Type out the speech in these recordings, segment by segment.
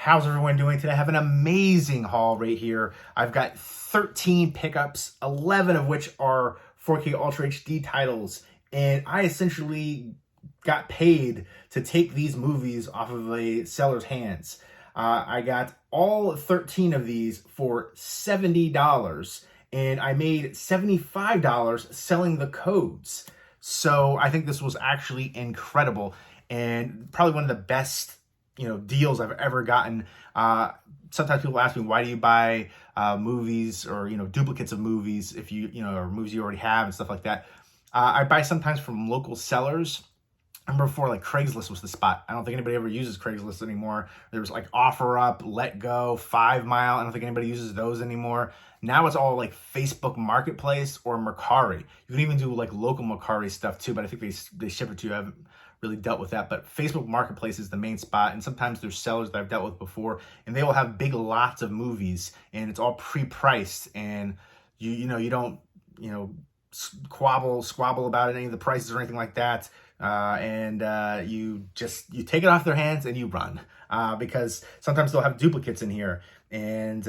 How's everyone doing today? I have an amazing haul right here. I've got 13 pickups, 11 of which are 4K Ultra HD titles, and I essentially got paid to take these movies off of a seller's hands. I got all 13 of these for $70, and I made $75 selling the codes. So I think this was actually incredible, and probably one of the best deals I've ever gotten. Sometimes people ask me, why do you buy movies or, duplicates of movies if or movies you already have and stuff like that. I buy sometimes from local sellers. I remember before, like, Craigslist was the spot. I don't think anybody ever uses Craigslist anymore. There was like OfferUp, Let Go, 5 Mile. I don't think anybody uses those anymore. Now it's all like Facebook Marketplace or Mercari. You can even do like local Mercari stuff too, but I think they ship it to you. I haven't really dealt with that, but Facebook Marketplace is the main spot, and sometimes there's sellers that I've dealt with before, and they will have big lots of movies, and it's all pre-priced, and you don't squabble about any of the prices or anything like that, you take it off their hands and you run, because sometimes they'll have duplicates in here, and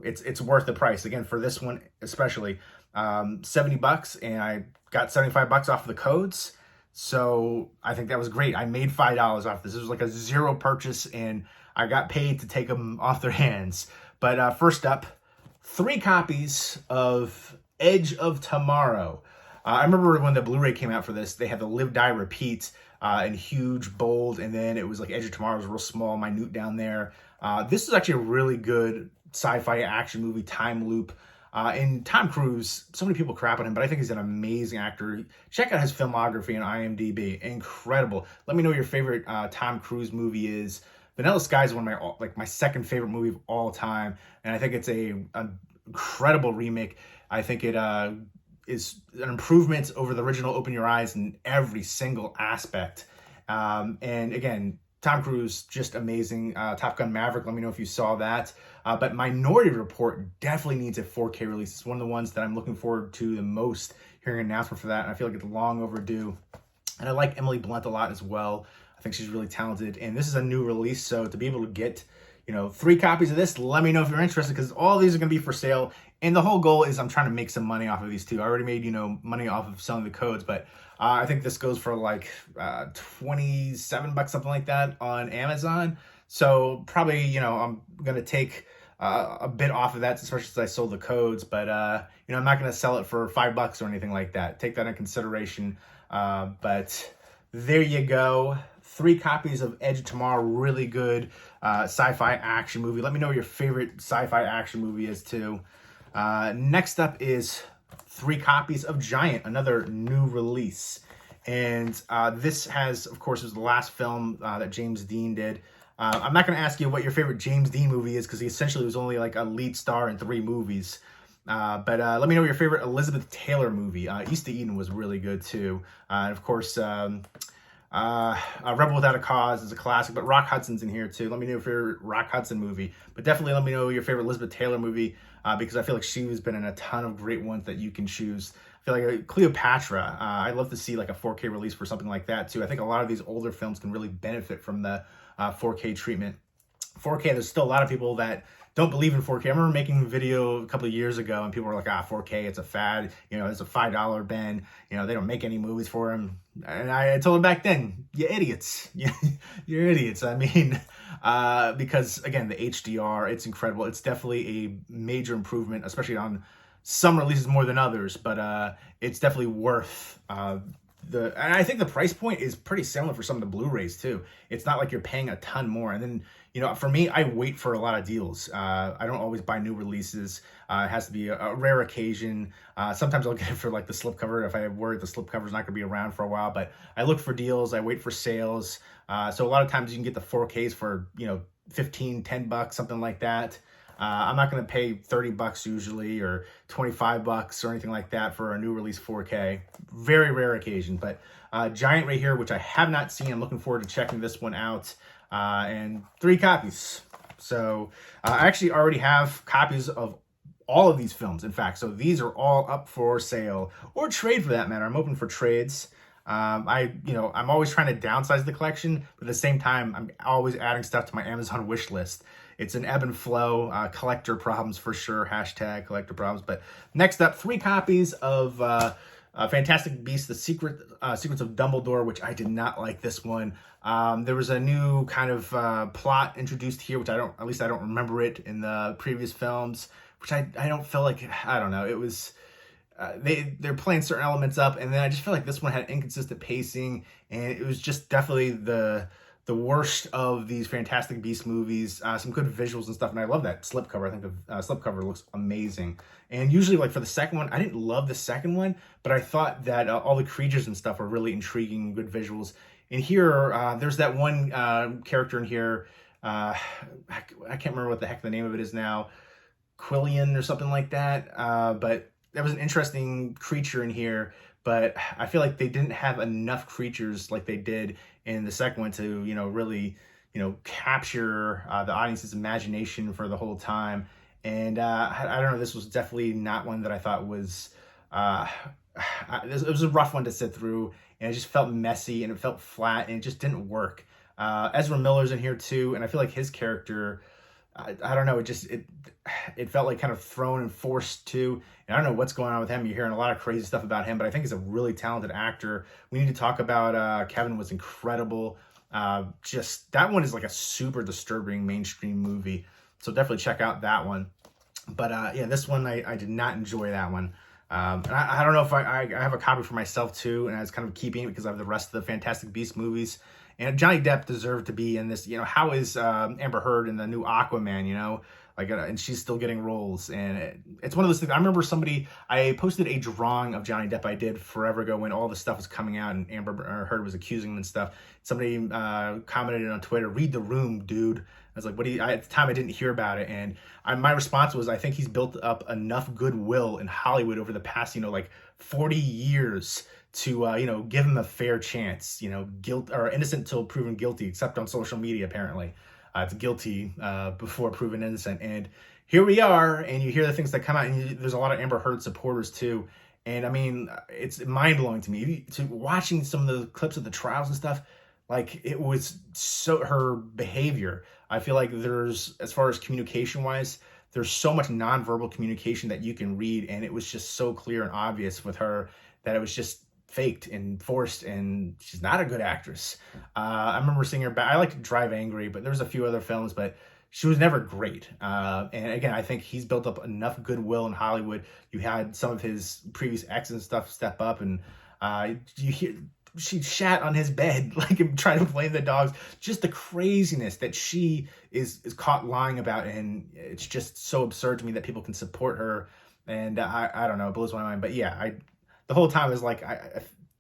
it's worth the price. Again, for this one especially, $70, and I got $75 off of the codes. So I think that was great. I made $5 off this. It was like a zero purchase, and I got paid to take them off their hands. But first up, 3 copies of Edge of Tomorrow. I remember when the Blu-ray came out for this, they had the Live, Die, Repeat in huge, bold, and then it was like Edge of Tomorrow was real small, minute down there. This is actually a really good sci-fi action movie, time loop. And Tom Cruise, so many people crap on him, but I think he's an amazing actor. Check out his filmography on IMDB. Incredible. Let me know what your favorite Tom Cruise movie is. Vanilla Sky is one of my second favorite movie of all time, and I think it's an incredible remake. I think it is an improvement over the original Open Your Eyes in every single aspect. And again, Tom Cruise, just amazing. Top Gun Maverick, let me know if you saw that. But Minority Report definitely needs a 4K release. It's one of the ones that I'm looking forward to the most, hearing an announcement for that, and I feel like it's long overdue. And I like Emily Blunt a lot as well. I think she's really talented, and this is a new release, so to be able to get 3 copies of this, let me know if you're interested, because all these are going to be for sale, and the whole goal is I'm trying to make some money off of these too. I already made money off of selling the codes, but I think this goes for like $27, something like that, on Amazon. So probably I'm gonna take a bit off of that, especially since I sold the codes. But I'm not gonna sell it for $5 or anything like that. Take that in consideration. But there you go. 3 copies of Edge of Tomorrow, really good sci-fi action movie. Let me know what your favorite sci-fi action movie is too. Next up is 3 copies of Giant, another new release. And this of course, was the last film that James Dean did. I'm not going to ask you what your favorite James Dean movie is, because he essentially was only like a lead star in 3 movies. But let me know your favorite Elizabeth Taylor movie. East of Eden was really good too. And of course, Rebel Without a Cause is a classic, but Rock Hudson's in here too. Let me know your favorite Rock Hudson movie. But definitely let me know your favorite Elizabeth Taylor movie, because I feel like she has been in a ton of great ones that you can choose. I feel like Cleopatra, I'd love to see like a 4K release for something like that too. I think a lot of these older films can really benefit from the 4K treatment. 4K, there's still a lot of people that don't believe in 4K. I remember making a video a couple of years ago, and people were like, 4K, it's a fad. It's a $5 bin. They don't make any movies for them. And I told them back then, you idiots. You're idiots. I mean, because again, the HDR, it's incredible. It's definitely a major improvement, especially on some releases more than others, but it's definitely worth and I think the price point is pretty similar for some of the Blu-rays too. It's not like you're paying a ton more. And then, for me, I wait for a lot of deals. I don't always buy new releases. It has to be a rare occasion. Sometimes I'll get it for like the slipcover if I have worried the slipcover's not gonna be around for a while, but I look for deals, I wait for sales. So a lot of times you can get the 4Ks for, $15, $10, something like that. I'm not going to pay $30 usually, or $25 or anything like that for a new release 4K. Very rare occasion, but Giant right here, which I have not seen. I'm looking forward to checking this one out. And 3 copies. So I actually already have copies of all of these films, in fact. So these are all up for sale, or trade for that matter. I'm open for trades. I'm always trying to downsize the collection, but at the same time, I'm always adding stuff to my Amazon wish list. It's an ebb and flow, collector problems for sure, hashtag collector problems. But next up, 3 copies of Fantastic Beasts: The Secrets of Dumbledore, which I did not like this one. There was a new kind of plot introduced here, which at least I don't remember it in the previous films, which I don't feel like, I don't know, it was, they're playing certain elements up, and then I just feel like this one had inconsistent pacing, and it was just definitely the worst of these Fantastic Beasts movies. Some good visuals and stuff, and I love that slipcover. I think the slipcover looks amazing. And usually, like for the second one, I didn't love the second one, but I thought that all the creatures and stuff were really intriguing, good visuals. And here, there's that one character in here, I can't remember what the heck the name of it is now, Quillian or something like that, but that was an interesting creature in here, but I feel like they didn't have enough creatures like they did in the second one to, really, capture the audience's imagination for the whole time. And I don't know, this was definitely not one that I thought was, it was a rough one to sit through, and it just felt messy and it felt flat and it just didn't work. Ezra Miller's in here too, and I feel like his character, I don't know, it felt like kind of thrown and forced too. And I don't know what's going on with him. You're hearing a lot of crazy stuff about him, but I think he's a really talented actor. We need to talk about Kevin was incredible. Just that one is like a super disturbing mainstream movie, so definitely check out that one. But yeah, this one I did not enjoy that one. And I don't know if I have a copy for myself too, and I was kind of keeping it because I have the rest of the Fantastic Beasts movies. And Johnny Depp deserved to be in this. How is Amber Heard in the new Aquaman, and she's still getting roles. And it's one of those things. I remember I posted a drawing of Johnny Depp I did forever ago when all the stuff was coming out and Amber Heard was accusing him and stuff. Somebody commented on Twitter, "Read the room, dude." I was like, at the time I didn't hear about it. And my response was, I think he's built up enough goodwill in Hollywood over the past, 40 years to, give him a fair chance, guilt or innocent till proven guilty, except on social media, apparently. It's guilty before proven innocent. And here we are, and you hear the things that come out, and there's a lot of Amber Heard supporters too. And I mean, it's mind-blowing to me. Watching some of the clips of the trials and stuff, like it was her behavior. I feel like as far as communication-wise, there's so much nonverbal communication that you can read, and it was just so clear and obvious with her that it was just faked and forced, and she's not a good actress. I remember seeing her I like to Drive Angry, but there's a few other films, but she was never great. And again, I think he's built up enough goodwill in Hollywood. You had some of his previous exes and stuff step up, and you hear she shat on his bed, like trying to blame the dogs. Just the craziness that she is caught lying about, and it's just so absurd to me that people can support her. And I don't know, it blows my mind. But yeah, the whole time is like,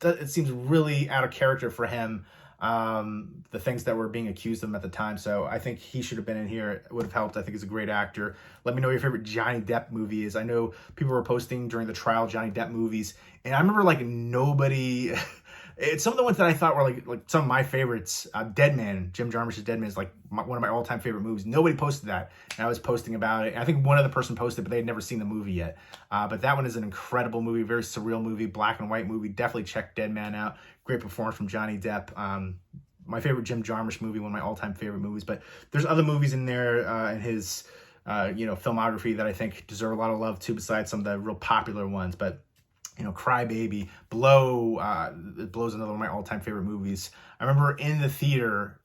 it seems really out of character for him, the things that were being accused of him at the time. So I think he should have been in here. It would have helped. I think he's a great actor. Let me know what your favorite Johnny Depp movie is. I know people were posting during the trial Johnny Depp movies, and I remember like nobody... Some of the ones that I thought were like some of my favorites, Dead Man, Jim Jarmusch's Dead Man is like one of my all-time favorite movies. Nobody posted that, and I was posting about it. I think one other person posted, but they had never seen the movie yet. But that one is an incredible movie, very surreal movie, black and white movie. Definitely check Dead Man out. Great performance from Johnny Depp. My favorite Jim Jarmusch movie, one of my all-time favorite movies. But there's other movies in there in his filmography that I think deserve a lot of love too, besides some of the real popular ones. But Cry Baby, Blow is another one of my all-time favorite movies. I remember in the theater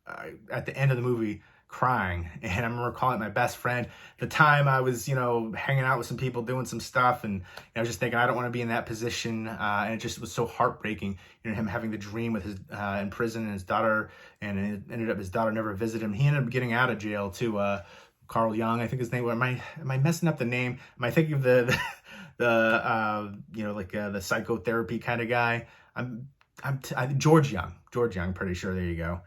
at the end of the movie crying, and I remember calling it my best friend. At the time I was, hanging out with some people doing some stuff, and I was just thinking I don't want to be in that position, and it just was so heartbreaking, him having the dream with his in prison and his daughter, and it ended up his daughter never visited him. He ended up getting out of jail too. Carl Jung, I think his name. Am I messing up the name? Am I thinking of the the psychotherapy kind of guy? I'm George Young, pretty sure. There you go.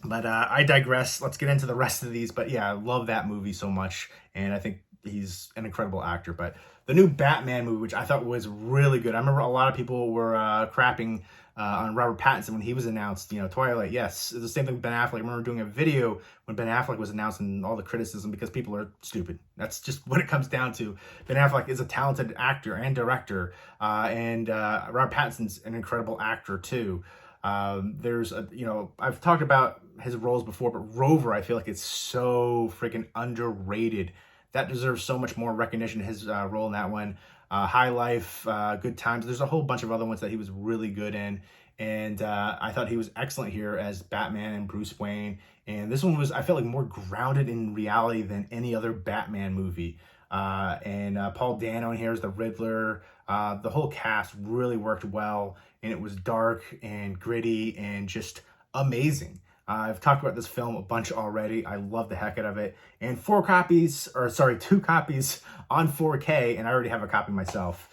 But I digress. Let's get into the rest of these. But yeah, I love that movie so much, and I think he's an incredible actor. But the new Batman movie, which I thought was really good. I remember a lot of people were crapping on Robert Pattinson when he was announced. Twilight, yes. It's the same thing with Ben Affleck. I remember doing a video when Ben Affleck was announced and all the criticism because people are stupid. That's just what it comes down to. Ben Affleck is a talented actor and director, and Robert Pattinson's an incredible actor too. I've talked about his roles before, but Rover, I feel like it's so freaking underrated. That deserves so much more recognition, his role in that one. High Life, Good Times. There's a whole bunch of other ones that he was really good in. And I thought he was excellent here as Batman and Bruce Wayne. And this one was, I felt like, more grounded in reality than any other Batman movie. And Paul Dano in here is the Riddler. The whole cast really worked well. And it was dark and gritty and just amazing. I've talked about this film a bunch already. I love the heck out of it. And 2 copies on 4K, and I already have a copy myself.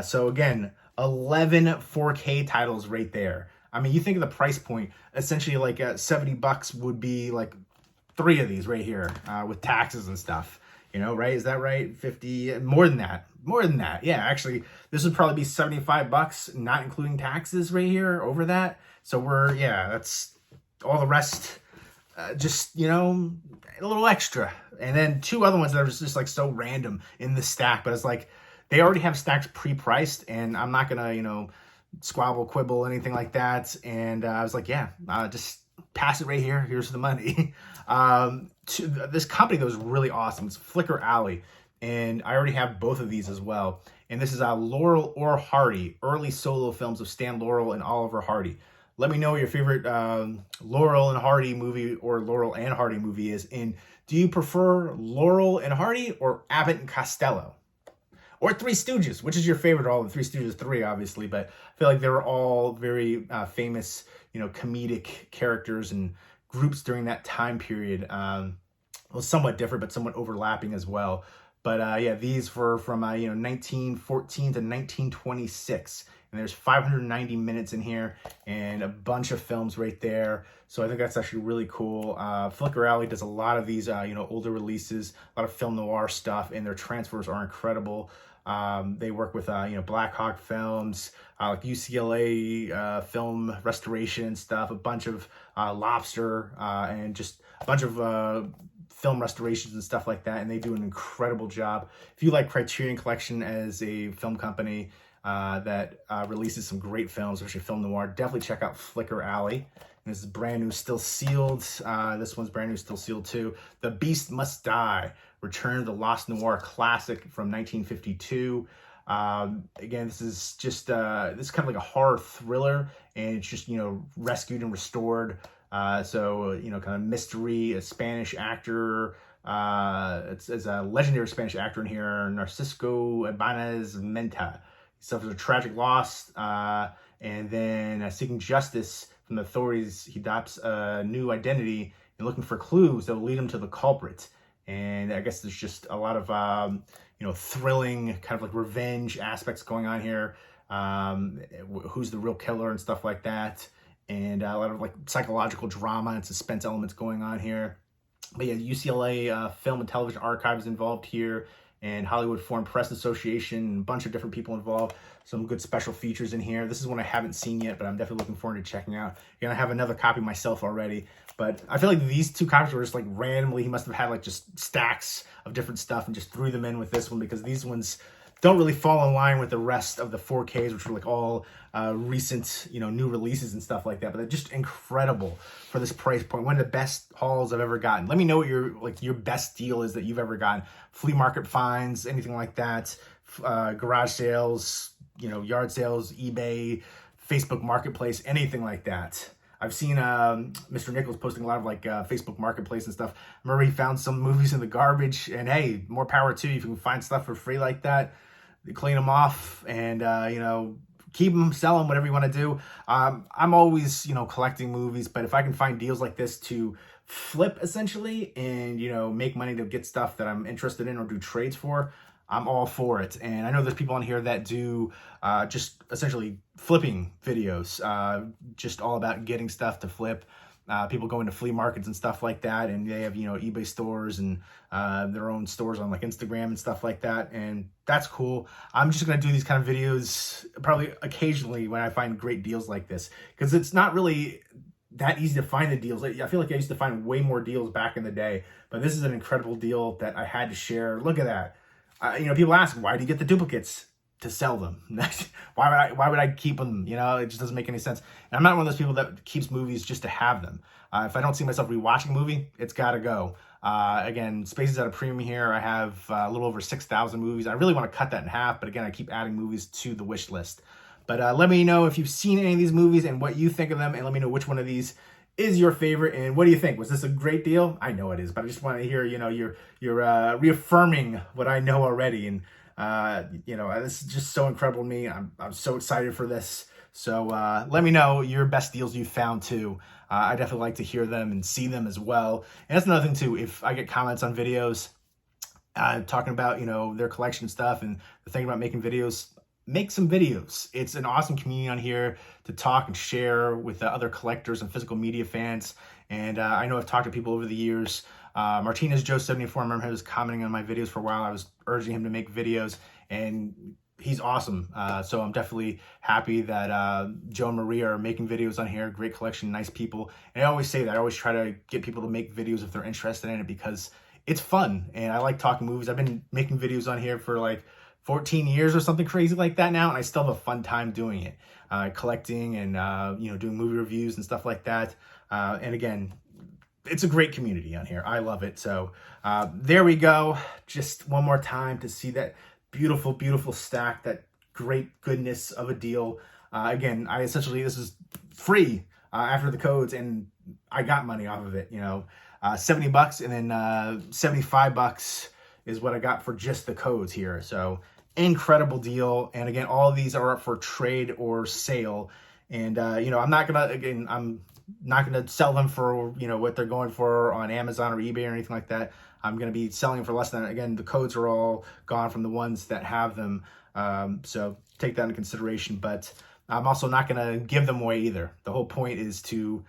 So again, 11 4K titles right there. I mean, you think of the price point, essentially like $70 would be like 3 of these right here with taxes and stuff. Right? Is that right? 50, more than that. Yeah, actually, this would probably be $75, not including taxes right here over that. So that's all the rest, just, a little extra. And then 2 other ones that are just like so random in the stack, but it's like, they already have stacks pre-priced, and I'm not gonna, squabble, quibble, anything like that. And I was like, just pass it right here. Here's the money. This company that was really awesome. It's Flicker Alley, and I already have both of these as well. And this is Laurel or Hardy, early solo films of Stan Laurel and Oliver Hardy. Let me know what your favorite Laurel and Hardy movie or Laurel and Hardy movie is. And do you prefer Laurel and Hardy or Abbott and Costello? Or Three Stooges? Which is your favorite? All the Three Stooges 3, obviously. But I feel like they were all very famous, comedic characters and groups during that time period. Somewhat different, but somewhat overlapping as well. But these were from 1914 to 1926. And there's 590 minutes in here and a bunch of films right there. So I think that's actually really cool. Flicker Alley does a lot of these, older releases, a lot of film noir stuff, and their transfers are incredible. They work with, Black Hawk Films, like UCLA film restoration stuff, a bunch of Lobster, and just a bunch of film restorations and stuff like that. And they do an incredible job. If you like Criterion Collection as a film company, that releases some great films, especially film noir, definitely check out Flicker Alley. And this is brand new, still sealed. This one's brand new, still sealed too. The Beast Must Die, Return of the Lost Noir classic from 1952. Again, this is just this is kind of like a horror thriller, and it's just rescued and restored. So kind of mystery. A Spanish actor. It's a legendary Spanish actor in here, Narcisco Ibanez Menta. He suffers a tragic loss, and then seeking justice from the authorities, he adopts a new identity and looking for clues that will lead him to the culprit. And I guess there's just a lot of thrilling kind of like revenge aspects going on here. Who's the real killer and stuff like that, and a lot of like psychological drama and suspense elements going on here. But yeah, UCLA Film and Television Archive is involved here, and Hollywood Foreign Press Association, a bunch of different people involved. Some good special features in here. This is one I haven't seen yet, but I'm definitely looking forward to checking out. Again, I have another copy myself already, but I feel like these 2 copies were just like randomly, he must have had like just stacks of different stuff and just threw them in with this one, because these ones don't really fall in line with the rest of the 4Ks, which were like all recent, new releases and stuff like that. But they're just incredible for this price point. One of the best hauls I've ever gotten. Let me know what your best deal is that you've ever gotten. Flea market finds, anything like that. Garage sales, yard sales, eBay, Facebook Marketplace, anything like that. I've seen Mr. Nichols posting a lot of like Facebook Marketplace and stuff. I remember he found some movies in the garbage, and hey, more power to you. If you can find stuff for free like that, clean them off and, keep them, sell them, whatever you want to do. I'm always, collecting movies, but if I can find deals like this to flip essentially and, make money to get stuff that I'm interested in or do trades for, I'm all for it. And I know there's people on here that do just essentially flipping videos, just all about getting stuff to flip. People go into flea markets and stuff like that, and they have, eBay stores and their own stores on like Instagram and stuff like that, and that's cool. I'm just gonna do these kind of videos probably occasionally when I find great deals like this, because it's not really that easy to find the deals. I feel like I used to find way more deals back in the day, but this is an incredible deal that I had to share. Look at that. People ask, why do you get the duplicates? To sell them. Why would I keep them? It just doesn't make any sense. And I'm not one of those people that keeps movies just to have them. If I don't see myself rewatching a movie, it's got to go. Again, space is at a premium here. I have a little over 6,000 movies. I really want to cut that in half, but again, I keep adding movies to the wish list. But let me know if you've seen any of these movies and what you think of them, and let me know which one of these is your favorite, and what do you think? Was this a great deal? I know it is, but I just want to hear, you're reaffirming what I know already, and this is just so incredible to me. I'm so excited for this. So let me know your best deals you found too. I definitely like to hear them and see them as well. And that's another thing too. If I get comments on videos talking about, their collection stuff and the thing about making videos, make some videos. It's an awesome community on here to talk and share with other collectors and physical media fans. And I know I've talked to people over the years. Martinez Joe 74, I remember he was commenting on my videos for a while. I was urging him to make videos, and he's awesome. So I'm definitely happy that Joe and Maria are making videos on here. Great collection, nice people. And I always say that. I always try to get people to make videos if they're interested in it, because it's fun, and I like talking movies. I've been making videos on here for like 14 years or something crazy like that now, and I still have a fun time doing it, collecting and doing movie reviews and stuff like that. And again, it's a great community on here. I love it. So there we go. Just one more time to see that beautiful, beautiful stack, that great goodness of a deal. Again, this is free after the codes, and I got money off of it. $70, and then $75 is what I got for just the codes here. So incredible deal. And again, all of these are up for trade or sale. And I'm not gonna sell them for what they're going for on Amazon or eBay or anything like that. I'm gonna be selling them for less than. Again, the codes are all gone from the ones that have them, so take that into consideration. But I'm also not gonna give them away either. The whole point is to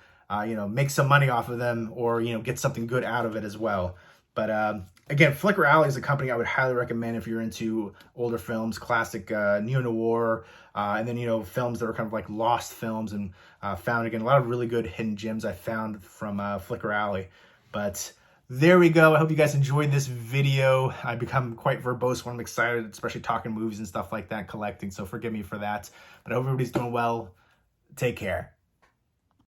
make some money off of them, or get something good out of it as well. But again, Flicker Alley is a company I would highly recommend if you're into older films, classic neo-noir, and then, films that are kind of like lost films, and found, again, a lot of really good hidden gems I found from Flicker Alley. But there we go. I hope you guys enjoyed this video. I become quite verbose when I'm excited, especially talking movies and stuff like that, collecting, so forgive me for that. But I hope everybody's doing well. Take care.